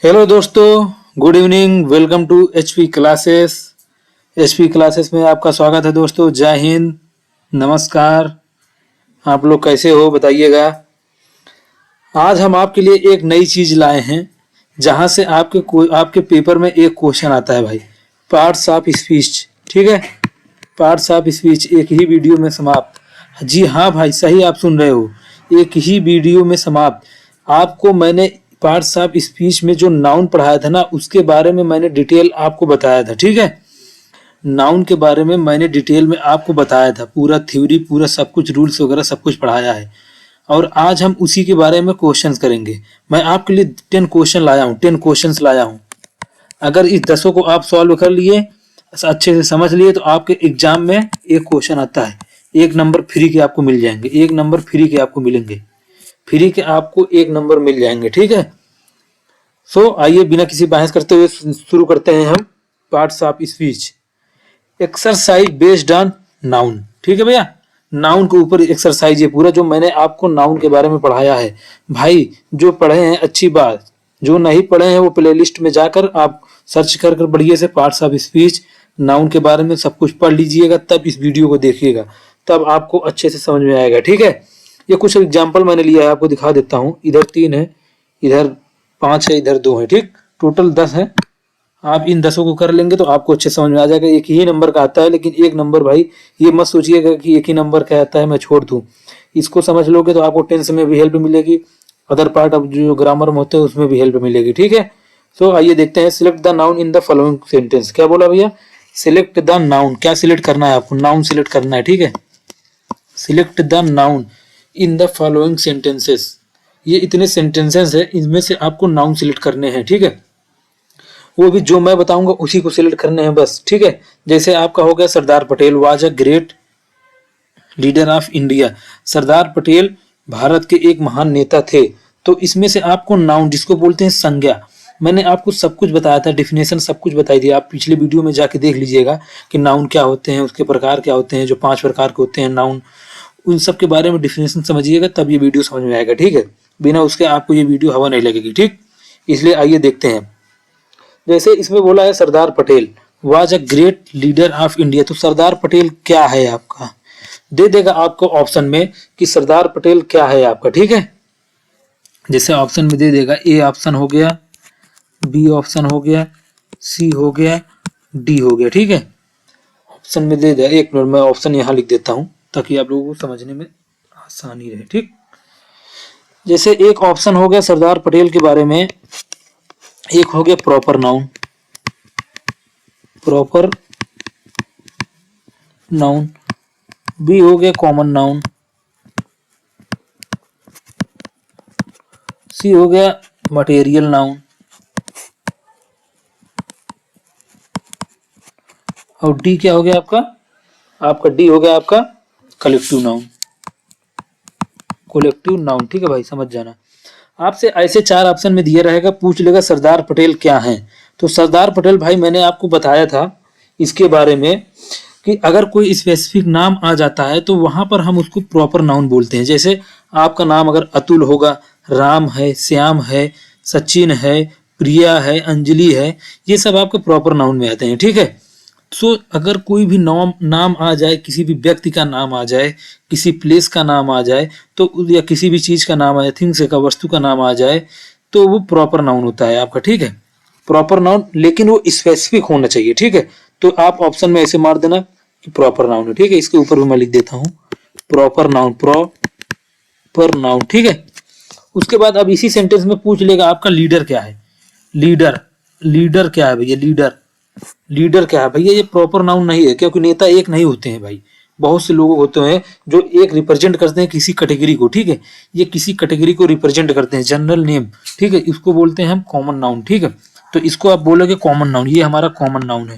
Hello दोस्तों, good evening. Welcome to HP classes. HP classes में आपका स्वागत है दोस्तों। जय हिंद, नमस्कार। आप लोग कैसे हो बताइएगा। आज हम आपके लिए एक नई चीज लाए हैं जहां से आपके पेपर में एक क्वेश्चन आता है भाई। पार्ट्स ऑफ स्पीच, ठीक है। पार्ट्स ऑफ स्पीच एक ही वीडियो में समाप्त। जी हाँ भाई, सही आप सुन रहे हो, एक ही वीडियो में समाप्त। आपको मैंने पार्ट्स ऑफ स्पीच में जो नाउन पढ़ाया था ना, उसके बारे में मैंने डिटेल आपको बताया था, ठीक है। नाउन के बारे में मैंने डिटेल में आपको बताया था, पूरा थ्योरी, पूरा सब कुछ, रूल्स वगैरह सब कुछ पढ़ाया है। और आज हम उसी के बारे में क्वेश्चंस करेंगे। मैं आपके लिए 10 क्वेश्चन लाया हूँ, 10 क्वेश्चंस लाया हूँ। अगर इस 10 को आप सॉल्व कर लिए, अच्छे से समझ लिए, तो आपके एग्जाम में एक क्वेश्चन आता है, 1 नंबर फ्री के आपको मिल जाएंगे, 1 नंबर फ्री के आपको मिलेंगे, फ्री के आपको 1 नंबर मिल जाएंगे, ठीक है। आइए बिना किसी बहस करते हुए शुरू करते हैं हम parts of speech. Exercise based on noun, ठीक है भैया। नाउन के ऊपर एक्सरसाइज है पूरा, जो मैंने आपको नाउन के बारे में पढ़ाया है। भाई जो पढ़े हैं अच्छी बात, जो नहीं पढ़े हैं वो प्लेलिस्ट में जाकर आप सर्च कर कर बढ़िया से पार्ट्स ऑफ स्पीच, नाउन के बारे में सब कुछ पढ़ लीजिएगा, तब इस वीडियो को देखिएगा, तब आपको अच्छे से समझ में आएगा, ठीक है। ये कुछ एग्जाम्पल मैंने लिया है, आपको दिखा देता हूँ। इधर 3 है, इधर 5 है, इधर 2 है, ठीक। टोटल 10 है। आप इन 10 को कर लेंगे तो आपको अच्छे समझ में आ जाएगा। एक ही नंबर का आता है, लेकिन 1 नंबर भाई ये मत सोचिएगा कि एक ही नंबर का आता है मैं छोड़ दूं। इसको समझ लोगे तो आपको टेंस में भी हेल्प मिलेगी, अदर पार्ट ऑफ जो ग्रामर में होते हैं उसमें भी हेल्प मिलेगी, ठीक है। आइए देखते हैं। Select the noun in the following sentence. क्या बोला भैया? Select the noun. क्या सिलेक्ट करना है आपको? नाउन सिलेक्ट करना है, ठीक है। Select the noun in the following sentences. ये इतने सेंटेंसेस है, इनमें से आपको नाउन सिलेक्ट करने हैं, ठीक है। वो भी जो मैं बताऊंगा उसी को सिलेक्ट करने हैं बस, ठीक है। जैसे आपका हो गया, Sardar Patel was a great leader of India. Sardar Patel Bharat के एक महान नेता थे। तो इसमें से आपको नाउन, जिसको बोलते हैं संज्ञा, मैंने आपको सब कुछ बताया था, डिफिनेशन सब कुछ बताई थी। आप पिछले वीडियो में जाके देख लीजिएगा कि नाउन क्या होते हैं, उसके प्रकार क्या होते हैं, जो 5 प्रकार के होते हैं नाउन, उन सब के बारे में डिफिनेशन समझिएगा, तब ये वीडियो समझ में आएगा, ठीक है। बिना उसके आपको ये वीडियो हवा नहीं लगेगी, ठीक। इसलिए आइए देखते हैं। जैसे इसमें बोला है Sardar Patel was a great leader of India. तो सरदार पटेल क्या है आपका? दे देगा आपको ऑप्शन में कि सरदार पटेल क्या है आपका, ठीक है। जैसे ऑप्शन में दे देगा, ए ऑप्शन हो गया, बी ऑप्शन हो गया, सी हो गया, डी हो गया, ठीक है। ऑप्शन में दे देगा। एक मिनट, मैं ऑप्शन यहाँ लिख देता हूँ ताकि आप लोगों को समझने में आसानी रहे, ठीक। जैसे एक ऑप्शन हो गया सरदार पटेल के बारे में, एक हो गया proper noun, proper noun. B हो गया कॉमन नाउन, सी हो गया मटेरियल नाउन, और डी क्या हो गया आपका? आपका डी हो गया आपका कलेक्टिव नाउन, कलेक्टिव नाउन, ठीक है भाई, समझ जाना। आपसे ऐसे 4 ऑप्शन में दिया रहेगा, पूछ लेगा सरदार पटेल क्या हैं। तो सरदार पटेल भाई मैंने आपको बताया था इसके बारे में कि अगर कोई स्पेसिफिक नाम आ जाता है तो वहां पर हम उसको प्रॉपर नाउन बोलते हैं। जैसे आपका नाम अगर अतुल होगा, राम है, श्याम है, सचिन है, प्रिया है, अंजलि है, ये सब आपके प्रॉपर नाउन में आते हैं, ठीक है। अगर कोई भी नाम आ जाए, किसी भी व्यक्ति का नाम आ जाए, किसी प्लेस का नाम आ जाए, तो या किसी भी चीज का नाम आ जाए, थिंग्स का, वस्तु का नाम आ जाए, तो वो प्रॉपर नाउन होता है आपका, ठीक है। प्रॉपर नाउन, लेकिन वो स्पेसिफिक होना चाहिए, ठीक है। तो आप ऑप्शन में ऐसे मार देना कि प्रॉपर नाउन है, ठीक है। इसके ऊपर भी मैं लिख देता हूँ प्रॉपर नाउन, प्रॉपर नाउन, ठीक है। उसके बाद अब इसी सेंटेंस में पूछ लेगा आपका लीडर क्या है। लीडर, लीडर क्या है भैया? लीडर, लीडर क्या है भैया? ये प्रॉपर नाउन नहीं है, क्योंकि नेता एक नहीं होते हैं भाई, बहुत से लोग होते हैं जो एक रिप्रेजेंट करते हैं किसी कैटेगरी को, ठीक है। ये किसी कैटेगरी को रिप्रेजेंट करते हैं, जनरल नेम, ठीक है। इसको बोलते हैं हम कॉमन नाउन, ठीक है। तो इसको आप बोलोगे कॉमन नाउन, ये हमारा कॉमन नाउन है,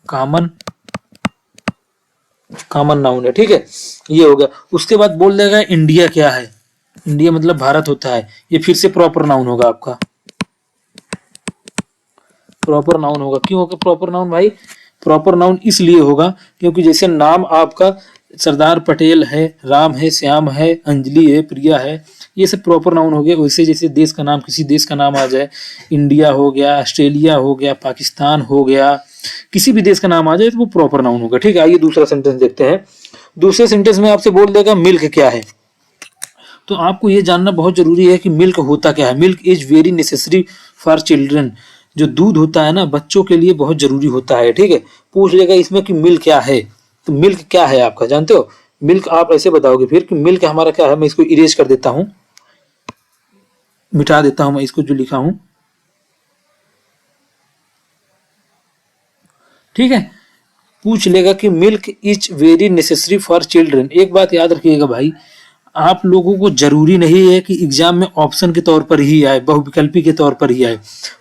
कॉमन, कॉमन नाउन है, ठीक है। ये हो गया। उसके बाद बोल देगा इंडिया क्या है। इंडिया मतलब भारत होता है, ये फिर से प्रॉपर नाउन होगा आपका, प्रॉपर नाउन होगा। क्यों होगा प्रॉपर नाउन भाई? प्रॉपर नाउन इसलिए होगा क्योंकि जैसे नाम आपका सरदार पटेल है, राम है, श्याम है, अंजलि है, प्रिया है, ये सब प्रॉपर नाउन हो गए। वैसे जैसे देश का नाम, किसी देश का नाम आ जाए, इंडिया हो गया, ऑस्ट्रेलिया हो गया, पाकिस्तान हो गया, किसी भी देश का नाम आ जाए तो वो प्रॉपर नाउन होगा। ठीक है, आइए दूसरा सेंटेंस देखते हैं। दूसरे सेंटेंस में आपसे बोल देगा मिल्क क्या है। तो आपको ये जानना बहुत जरूरी है कि मिल्क होता क्या है। Milk is very necessary for children. जो दूध होता है ना, बच्चों के लिए बहुत जरूरी होता है। ठीक है, पूछ लेगा इसमें कि मिल्क क्या है, तो मिल्क क्या है आपका जानते हो? मिल्क आप ऐसे बताओगे फिर कि मिल्क हमारा क्या है। मैं इसको इरेज कर देता हूं, मिटा देता हूं मैं इसको जो लिखा हूं। ठीक है, पूछ लेगा कि milk is very necessary for children. एक बात याद रखिएगा भाई, आप लोगों को जरूरी नहीं है कि एग्जाम में ऑप्शन के तौर पर ही आए, बहुविकल्पी के तौर पर ही आए।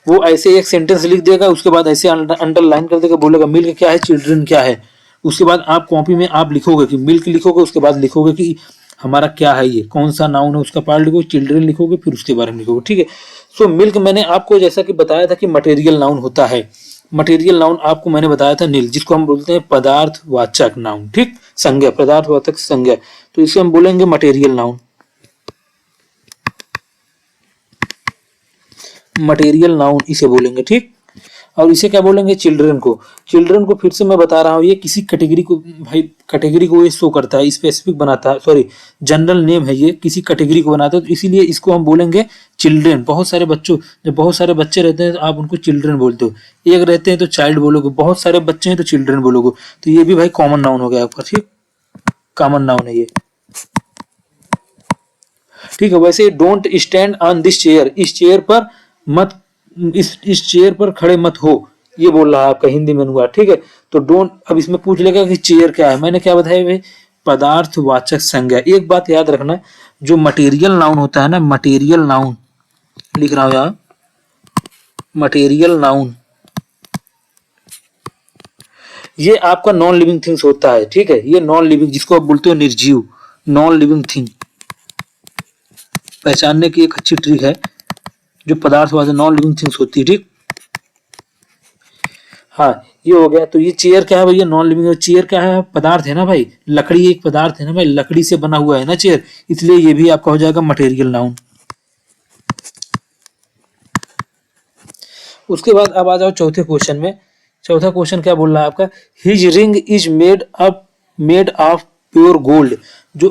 वो ऐसे एक सेंटेंस लिख देगा, उसके बाद ऐसे अंडरलाइन कर देगा, बोलेगा मिल्क क्या है, चिल्ड्रन क्या है। उसके बाद आप कॉपी में आप लिखोगे कि मिल्क लिखोगे, उसके बाद लिखोगे कि हमारा क्या है, ये कौन सा नाउन है उसका पार्ट लिखोगे, चिल्ड्रन लिखोगे, फिर उसके बारे में लिखोगे। ठीक है, सो मिल्क मैंने आपको जैसा कि बताया था कि मटेरियल नाउन होता है। मटेरियल नाउन आपको मैंने बताया था नील, जिसको हम बोलते हैं पदार्थवाचक नाउन। ठीक, संज्ञा, पदार्थवाचक संज्ञा, तो इसे हम बोलेंगे मटेरियल नाउन। मटेरियल नाउन इसे बोलेंगे। ठीक, और इसे क्या बोलेंगे, चिल्ड्रन को। चिल्ड्रन को फिर से मैं बता रहा हूँ, ये किसी कैटेगरी को भाई, कैटेगरी को ये शो करता है, स्पेसिफिक बनाता है, सॉरी जनरल नेम है, ये किसी कैटेगरी को बनाता है, तो इसीलिए इसको हम बोलेंगे चिल्ड्रन। बहुत सारे बच्चों, जब बहुत सारे बच्चे रहते हैं तो आप उनको चिल्ड्रन बोलते हो, एक रहते हैं तो चाइल्ड बोलोगे, बहुत सारे बच्चे हैं तो चिल्ड्रन बोलोगे। तो ये भी भाई कॉमन नाउन हो गया आपका। ठीक, कॉमन नाउन है ये। ठीक है, वैसे don't stand on this chair, इस चेयर पर मत, इस चेयर पर खड़े मत हो, ये बोल रहा है आपका हिंदी में अनुवाद। ठीक है, तो डोंट, अब इसमें पूछ लेगा कि चेयर क्या है। मैंने क्या बताया भाई, पदार्थवाचक संज्ञा। एक बात याद रखना, जो मटेरियल नाउन होता है ना, मटेरियल नाउन लिख रहा हूं यहां, मटेरियल नाउन, ये आपका नॉन लिविंग थिंग्स होता है। ठीक है, ये नॉन लिविंग, जिसको आप बोलते हो निर्जीव, नॉन लिविंग थिंग पहचानने की एक अच्छी ट्रिक है, जो पदार्थवाचक नॉन लिविंग थिंग्स होती है। ठीक, हाँ ये हो गया। तो ये चेयर क्या है भैया, नॉन लिविंग। चेयर क्या है, पदार्थ है ना भाई, लकड़ी एक पदार्थ है ना भाई, लकड़ी से बना हुआ है ना चेयर, इसलिए ये भी आपका हो जाएगा मटेरियल नाउन। उसके बाद अब आ जाओ चौथे क्वेश्चन में। चौथा क्वेश्चन क्या बोल रहा है आपका, his ring is made of pure gold. जो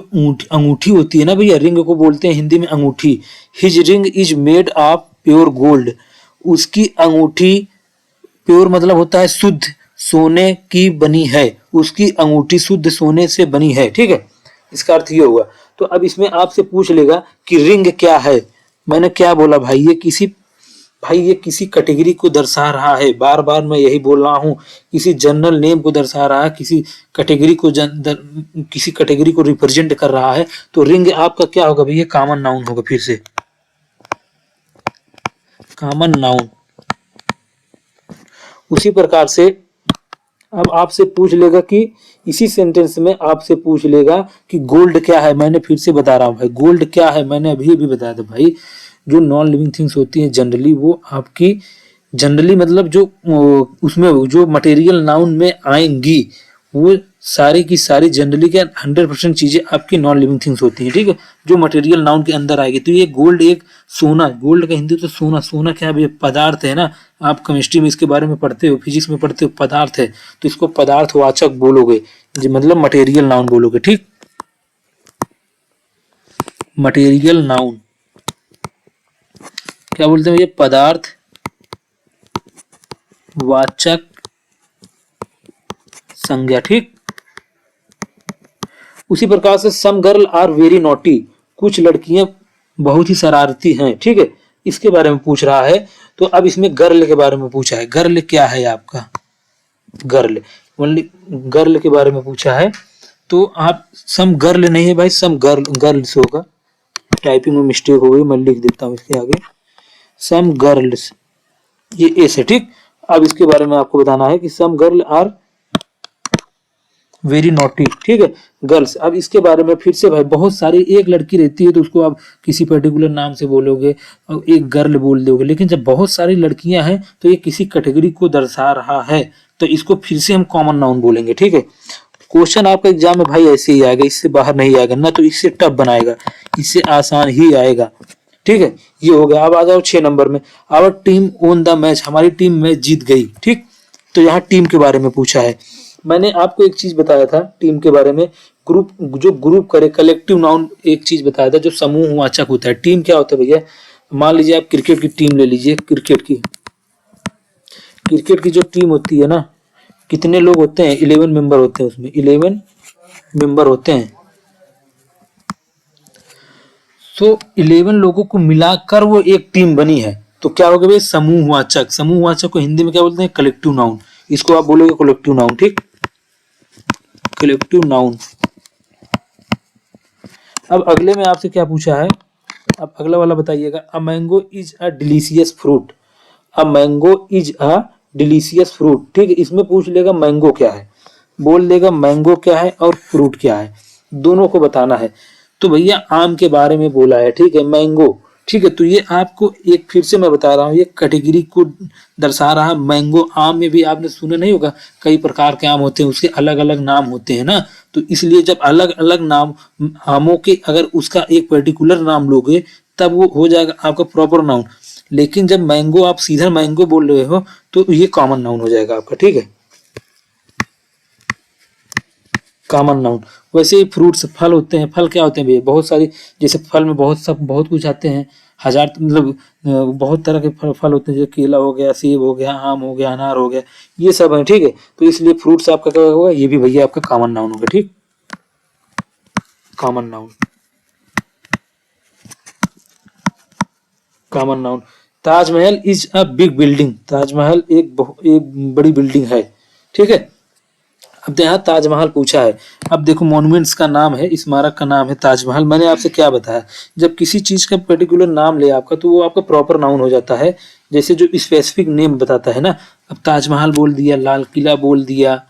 अंगूठी होती है ना भैया, रिंग को बोलते हैं हिंदी में अंगूठी। His ring is made of pure gold, उसकी अंगूठी, प्योर मतलब होता है शुद्ध, सोने की बनी है, उसकी अंगूठी शुद्ध सोने से बनी है। ठीक है, इसका अर्थ ये हुआ। तो अब इसमें आपसे पूछ लेगा कि रिंग क्या है। मैंने क्या बोला भाई, ये किसी कैटेगरी को दर्शा रहा है। बार बार मैं यही बोल रहा हूँ, किसी जनरल नेम को दर्शा रहा है, किसी कैटेगरी को रिप्रेजेंट कर रहा है। तो रिंग आपका क्या होगा भैया, कॉमन नाउन होगा। फिर से कॉमन नाउन। उसी प्रकार से अब आपसे पूछ लेगा कि इसी सेंटेंस में आपसे पूछ लेगा कि गोल्ड क्या है। मैंने फिर से बता रहा हूं भाई, गोल्ड क्या है, मैंने अभी भी बताया था भाई। जो नॉन लिविंग थिंग्स होती हैं जनरली, वो आपकी जनरली मतलब जो उसमें जो मटेरियल नाउन में आएंगी, वो सारी की सारी जनरली क्या 100% चीजें आपकी नॉन लिविंग थिंग्स होती हैं। ठीक है, जो मटेरियल नाउन के अंदर आएगी। तो ये गोल्ड, एक सोना, गोल्ड का हिंदी तो सोना, सोना क्या है, पदार्थ है ना। आप केमिस्ट्री में इसके बारे में पढ़ते हो, फिजिक्स में पढ़ते हो, पदार्थ है, तो इसको पदार्थवाचक बोलोगे, मतलब मटेरियल नाउन बोलोगे। ठीक, मटेरियल नाउन क्या बोलते हैं ये, पदार्थ वाचक संज्ञा। ठीक, उसी प्रकार से some girl are very naughty, कुछ लड़कियां बहुत ही शरारती हैं। ठीक है, इसके बारे में पूछ रहा है। तो अब इसमें गर्ल के बारे में पूछा है। गर्ल क्या है आपका, गर्ल ओनली गर्ल के बारे में पूछा है। तो आप सम गर्ल नहीं है भाई, सम गर्ल्स होगा। टाइपिंग में मिस्टेक हो गई, मैं लिख देता हूँ इसके आगे सम गर्ल्स, ये एस है। ठीक, अब इसके बारे में आपको बताना है कि some girl are very naughty. ठीक है, गर्ल्स। अब इसके बारे में फिर से भाई, बहुत सारी, एक लड़की रहती है तो उसको आप किसी पर्टिकुलर नाम से बोलोगे और एक गर्ल बोल दोगे, लेकिन जब बहुत सारी लड़कियां हैं तो ये किसी कैटेगरी को दर्शा रहा है, तो इसको फिर से हम कॉमन नाउन बोलेंगे। ठीक है, क्वेश्चन आपका एग्जाम में भाई ऐसे ही आएगा, इससे बाहर नहीं आएगा ना, तो इससे टफ बनाएगा, इससे आसान ही आएगा। ठीक है, ये हो गया। अब आ जाओ 6 नंबर में, our team won the match, हमारी टीम मैच जीत गई। ठीक, तो यहाँ टीम के बारे में पूछा है। मैंने आपको एक चीज बताया था टीम के बारे में, ग्रुप, जो ग्रुप करे, कलेक्टिव नाउन एक चीज बताया था, जो समूहवाचक होता है। टीम क्या होता है भैया, मान लीजिए आप क्रिकेट की टीम ले लीजिए, क्रिकेट की जो टीम होती है ना, कितने लोग होते हैं, 11 मेंबर होते हैं उसमें, 11 मेंबर होते हैं। तो 11 लोगों को मिलाकर वो एक टीम बनी है, तो क्या होगा भाई, समूहवाचक। समूहवाचक को हिंदी में क्या बोलते हैं, कलेक्टिव नाउन। इसको आप बोलोगे कलेक्टिव नाउन। ठीक, कलेक्टिव नाउन। अब अगले में आपसे क्या पूछा है, अब अगला वाला बताइएगा, a mango is a delicious fruit. A mango is a delicious fruit. ठीक है, इसमें पूछ लेगा मैंगो क्या है, बोल देगा मैंगो क्या है और फ्रूट क्या है, दोनों को बताना है। तो भैया आम के बारे में बोला है, ठीक है, मैंगो। ठीक है, तो ये आपको एक फिर से मैं बता रहा हूँ, ये कैटेगरी को दर्शा रहा है। मैंगो, आम में भी आपने सुना नहीं होगा, कई प्रकार के आम होते हैं, उसके अलग अलग नाम होते हैं ना, तो इसलिए जब अलग अलग नाम आमों के, अगर उसका एक पर्टिकुलर नाम लोगे तब वो हो जाएगा आपका प्रॉपर नाउन। लेकिन जब मैंगो आप सीधा मैंगो बोल रहे हो तो ये कॉमन नाउन हो जाएगा आपका। ठीक है, कॉमन नाउन। वैसे ही फ्रूट्स, फल होते हैं, फल क्या होते हैं भैया, बहुत सारी, जैसे फल में बहुत कुछ आते हैं, हजार, मतलब बहुत तरह के फल होते हैं, जैसे केला हो गया, सेब हो गया, आम हो गया, अनार हो गया, ये सब है। ठीक है, तो इसलिए फ्रूट्स आपका क्या होगा, ये भी भैया आपका कॉमन नाउन होगा। ठीक, common noun, common noun. Taj Mahal is a big building. Taj Mahal एक बड़ी बिल्डिंग है। ठीक है, अब यहाँ ताजमहल पूछा है। अब देखो, मॉन्यूमेंट्स का नाम है, स्मारक का नाम है ताजमहल। मैंने आपसे क्या बताया, जब किसी चीज का पर्टिकुलर नाम ले आपका, तो वो आपका प्रॉपर नाउन हो जाता है, जैसे जो स्पेसिफिक नेम बताता है ना। अब ताजमहल बोल दिया, लाल किला बोल दिया,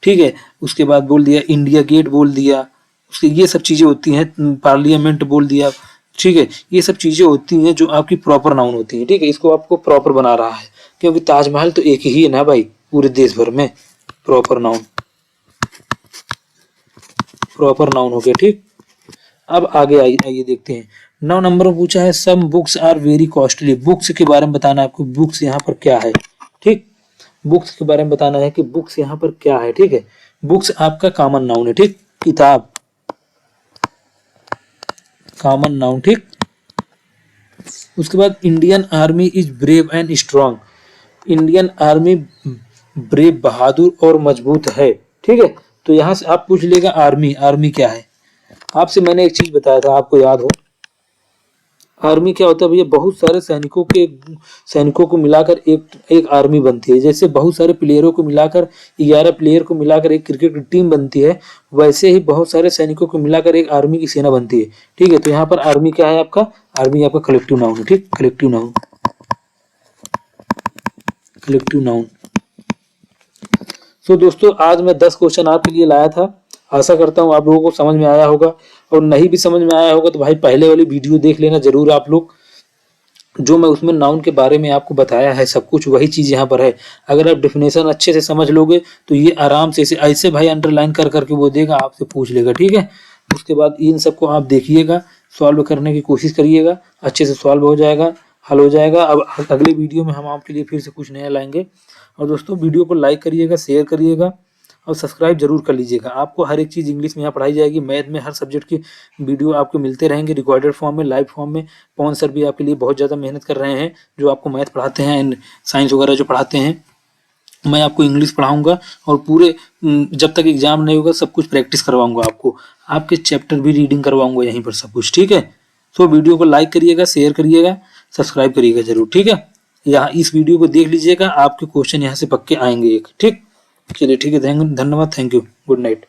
ठीक है, उसके बाद बोल दिया इंडिया गेट बोल दिया, उसके ये सब चीजें होती हैं, पार्लियामेंट बोल दिया। ठीक है, ये सब चीजें होती हैं जो आपकी प्रॉपर नाउन होती है। ठीक है, इसको आपको प्रॉपर बना रहा है, क्योंकि ताजमहल तो एक ही है ना भाई पूरे देश भर में। प्रॉपर नाउन, प्रॉपर नाउन हो गया। ठीक, अब आगे आइए देखते हैं। 9 नंबर में पूछा है, some books are very costly. Books के बारे में बताना है आपको, बुक्स यहाँ पर क्या है। ठीक, बुक्स के बारे में बताना है कि बुक्स यहाँ पर क्या है। ठीक है, बुक्स आपका कॉमन नाउन है। ठीक, किताब, कॉमन नाउन। ठीक, उसके बाद Indian army is brave and strong. Indian army brave, बहादुर और मजबूत है। ठीक है, तो यहां से आप पूछ लेगा आर्मी, आर्मी क्या है। आपसे मैंने एक चीज बताया था, आपको याद हो, आर्मी क्या होता है भैया, बहुत सारे सैनिकों को मिलाकर एक आर्मी बनती है। जैसे बहुत सारे प्लेयरों को मिलाकर, 11 प्लेयर को मिलाकर एक क्रिकेट की टीम बनती है, वैसे ही बहुत सारे सैनिकों को मिलाकर एक आर्मी की सेना बनती है। ठीक है, तो यहाँ पर आर्मी क्या है आपका, आर्मी आपका कलेक्टिव नाउन है। ठीक, कलेक्टिव नाउन, कलेक्टिव नाउन। तो दोस्तों आज मैं 10 क्वेश्चन आपके लिए लाया था। आशा करता हूँ आप लोगों को समझ में आया होगा, और नहीं भी समझ में आया होगा तो भाई पहले वाली वीडियो देख लेना जरूर आप लोग, जो मैं उसमें नाउन के बारे में आपको बताया है, सब कुछ वही चीज यहाँ पर है। अगर आप डेफिनेशन अच्छे से समझ लोगे तो ये आराम से ऐसे भाई अंडरलाइन कर करके वो देगा, आपसे पूछ लेगा। ठीक है, उसके बाद इन सबको आप देखिएगा, सॉल्व करने की कोशिश करिएगा, अच्छे से सॉल्व हो जाएगा, हल हो जाएगा। अब अगले वीडियो में हम आपके लिए फिर से कुछ नया लाएंगे। और दोस्तों वीडियो को लाइक करिएगा, शेयर करिएगा और सब्सक्राइब जरूर कर लीजिएगा। आपको हर एक चीज़ इंग्लिश में यहाँ पढ़ाई जाएगी, मैथ में हर सब्जेक्ट की वीडियो आपको मिलते रहेंगे, रिकॉर्डेड फॉर्म में, लाइव फॉर्म में। पवन सर भी आपके लिए बहुत ज़्यादा मेहनत कर रहे हैं, जो आपको मैथ पढ़ाते हैं एंड साइंस वगैरह जो पढ़ाते हैं। मैं आपको इंग्लिश पढ़ाऊंगा और पूरे जब तक एग्जाम नहीं होगा सब कुछ प्रैक्टिस करवाऊंगा आपको, आपके चैप्टर भी रीडिंग करवाऊंगा यहीं पर सब कुछ। ठीक है, तो वीडियो को लाइक करिएगा, शेयर करिएगा, सब्सक्राइब करिएगा जरूर। ठीक है, यहाँ इस वीडियो को देख लीजिएगा, आपके क्वेश्चन यहाँ से पक्के आएंगे एक। ठीक, चलिए ठीक है, धन्यवाद, थैंक यू, गुड नाइट।